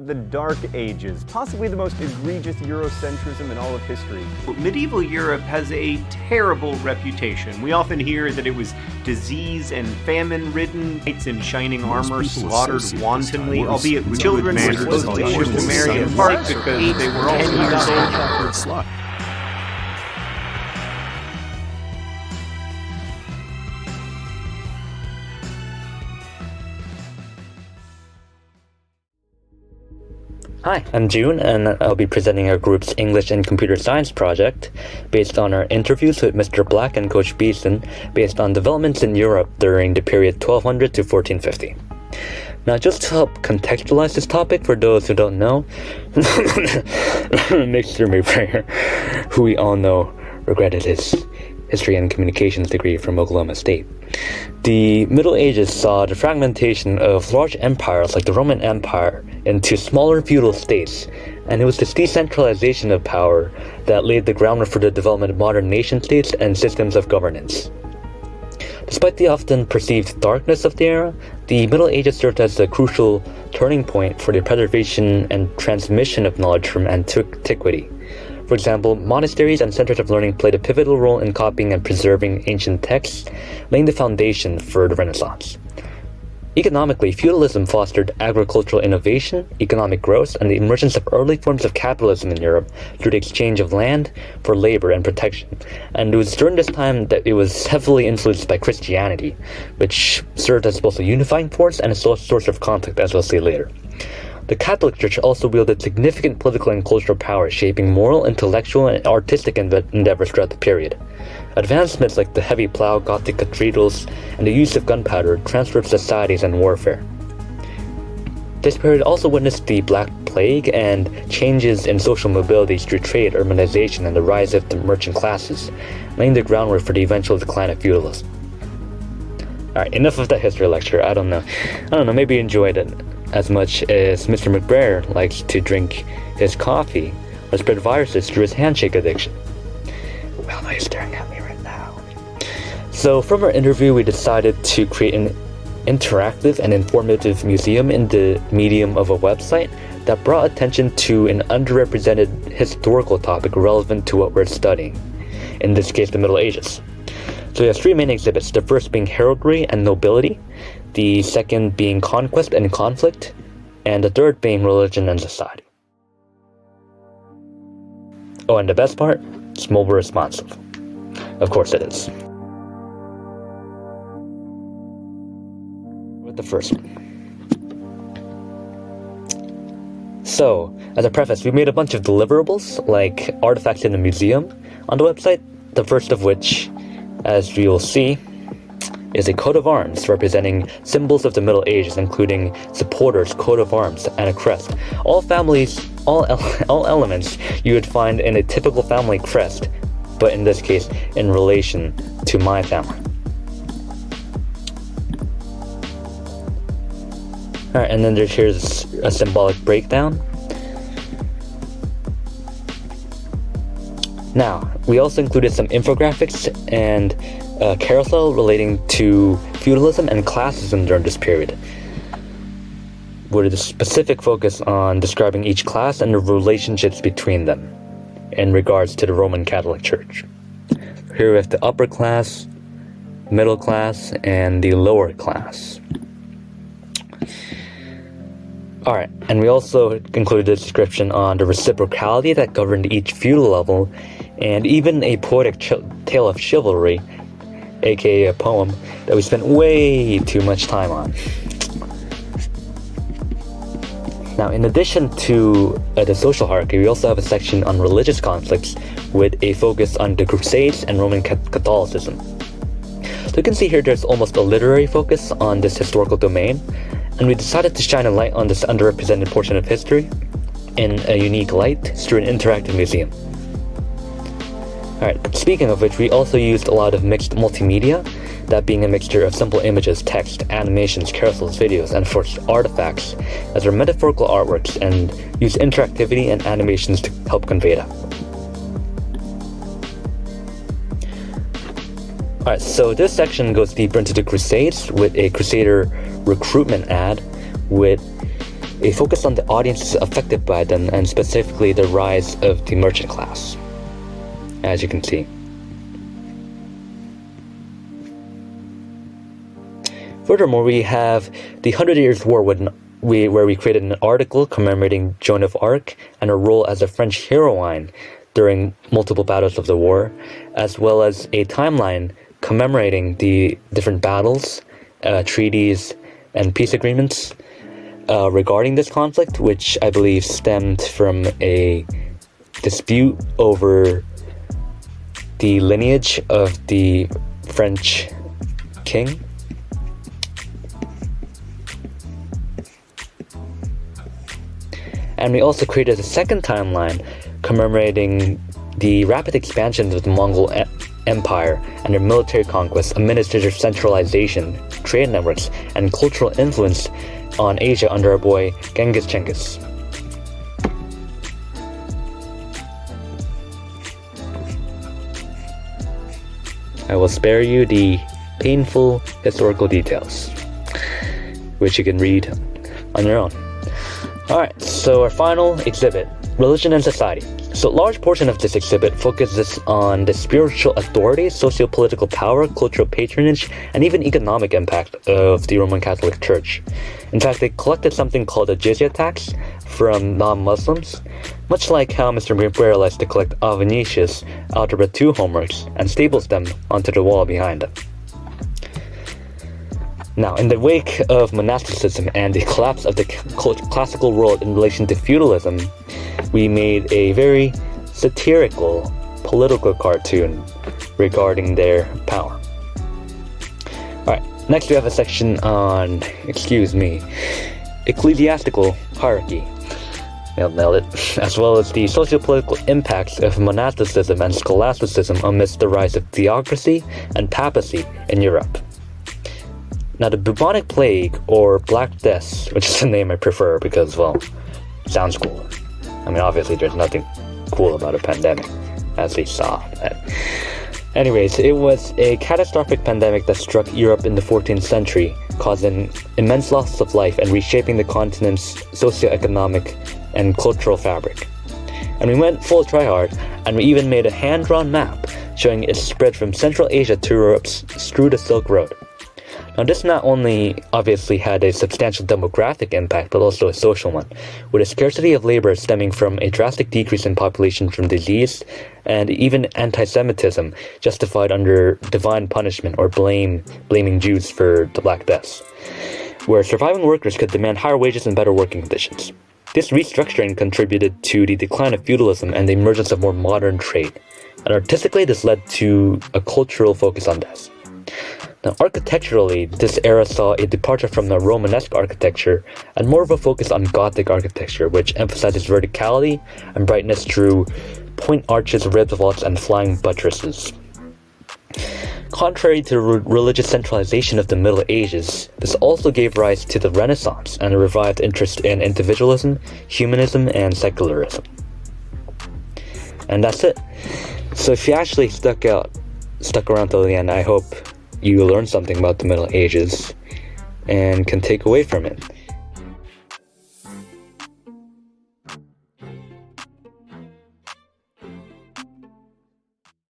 the Dark Ages, possibly the most egregious Eurocentrism in all of history. Medieval Europe has a terrible reputation. We often hear that it was disease and famine-ridden, knights in shining armor slaughtered wantonly, albeit children were supposedly forced to marry in part because they were 10 years old. Hi, I'm June, and I'll be presenting our group's English and Computer Science project based on our interviews with Mr. Black and Coach Beeson based on developments in Europe during the period 1200 to 1450. Now, just to help contextualize this topic for those who don't know, Mr. Mayprayer, who we all know regretted his History and Communications degree from Oklahoma State. The Middle Ages saw the fragmentation of large empires like the Roman Empire into smaller feudal states, and it was this decentralization of power that laid the groundwork for the development of modern nation-states and systems of governance. Despite the often perceived darkness of the era, the Middle Ages served as a crucial turning point for the preservation and transmission of knowledge from antiquity. For example, monasteries and centers of learning played a pivotal role in copying and preserving ancient texts, laying the foundation for the Renaissance. Economically, feudalism fostered agricultural innovation, economic growth, and the emergence of early forms of capitalism in Europe through the exchange of land for labor and protection. And it was during this time that it was heavily influenced by Christianity, which served as both a unifying force and a source of conflict, as we'll see later. The Catholic Church also wielded significant political and cultural power, shaping moral, intellectual, and artistic endeavors throughout the period. Advancements like the heavy plough, Gothic cathedrals, and the use of gunpowder transformed societies and warfare. This period also witnessed the Black Plague and changes in social mobility through trade, urbanization, and the rise of the merchant classes, laying the groundwork for the eventual decline of feudalism. Alright, enough of that history lecture. I don't know, maybe you enjoyed it as much as Mr. McBrayer likes to drink his coffee or spread viruses through his handshake addiction. Well, now he's staring at me right now. So from our interview, we decided to create an interactive and informative museum in the medium of a website that brought attention to an underrepresented historical topic relevant to what we're studying, in this case the Middle Ages. So we have three main exhibits, the first being Heraldry and Nobility, the second being Conquest and Conflict, and the third being Religion and Society. Oh, and the best part? It's mobile responsive. Of course it is. With the first one. So, as a preface, we made a bunch of deliverables, like artifacts in the museum, on the website, the first of which, as we will see, is a coat of arms representing symbols of the Middle Ages, including supporters, coat of arms, and a crest. All elements you would find in a typical family crest, but in this case, in relation to my family. Alright, and then here's a symbolic breakdown. Now, we also included some infographics and a carousel relating to feudalism and classism during this period, with a specific focus on describing each class and the relationships between them in regards to the Roman Catholic Church. Here we have the upper class, middle class, and the lower class. Alright, and we also included a description on the reciprocality that governed each feudal level, and even a poetic tale of chivalry, aka a poem, that we spent way too much time on. Now, in addition to the social hierarchy, we also have a section on religious conflicts with a focus on the Crusades and Roman Catholicism. So you can see here there's almost a literary focus on this historical domain, and we decided to shine a light on this underrepresented portion of history in a unique light through an interactive museum. Alright, speaking of which, we also used a lot of mixed multimedia, that being a mixture of simple images, text, animations, carousels, videos, and of course artifacts as our metaphorical artworks, and used interactivity and animations to help convey that. Alright, so this section goes deeper into the Crusades with a Crusader recruitment ad with a focus on the audiences affected by them, and specifically the rise of the merchant class, as you can see. Furthermore, we have the 100 Years' War where we created an article commemorating Joan of Arc and her role as a French heroine during multiple battles of the war, as well as a timeline commemorating the different battles, treaties, and peace agreements regarding this conflict, which I believe stemmed from a dispute over the lineage of the French king. And we also created a second timeline commemorating the rapid expansion of the Mongol Empire and their military conquests, administrative centralization, trade networks, and cultural influence on Asia under our boy Genghis. I will spare you the painful historical details, which you can read on your own. Alright, so our final exhibit, Religion and Society. So a large portion of this exhibit focuses on the spiritual authority, socio-political power, cultural patronage, and even economic impact of the Roman Catholic Church. In fact, they collected something called a jizya tax from non-Muslims, much like how Mr. McBrayer likes to collect Avenetius Algebra 2 homeworks and staples them onto the wall behind him. Now, in the wake of monasticism and the collapse of the classical world in relation to feudalism, we made a very satirical political cartoon regarding their power. Alright, next we have a section on, ecclesiastical hierarchy. Nailed it. As well as the socio-political impacts of monasticism and scholasticism amidst the rise of theocracy and papacy in Europe. Now, the bubonic plague, or Black Death, which is the name I prefer because, well, it sounds cooler. I mean, obviously, there's nothing cool about a pandemic, as we saw. Anyways, it was a catastrophic pandemic that struck Europe in the 14th century, causing immense loss of life and reshaping the continent's socioeconomic and cultural fabric. And we went full tryhard, and we even made a hand-drawn map showing its spread from Central Asia to Europe's through the Silk Road. Now, this not only obviously had a substantial demographic impact, but also a social one, with a scarcity of labor stemming from a drastic decrease in population from disease and even anti-Semitism justified under divine punishment or blaming Jews for the Black Death, where surviving workers could demand higher wages and better working conditions. This restructuring contributed to the decline of feudalism and the emergence of more modern trade, and artistically this led to a cultural focus on this. Now, architecturally, this era saw a departure from the Romanesque architecture and more of a focus on Gothic architecture, which emphasizes verticality and brightness through point arches, ribbed vaults, and flying buttresses. Contrary to the religious centralization of the Middle Ages, this also gave rise to the Renaissance and a revived interest in individualism, humanism, and secularism. And that's it. So if you actually stuck around till the end, I hope you learned something about the Middle Ages and can take away from it.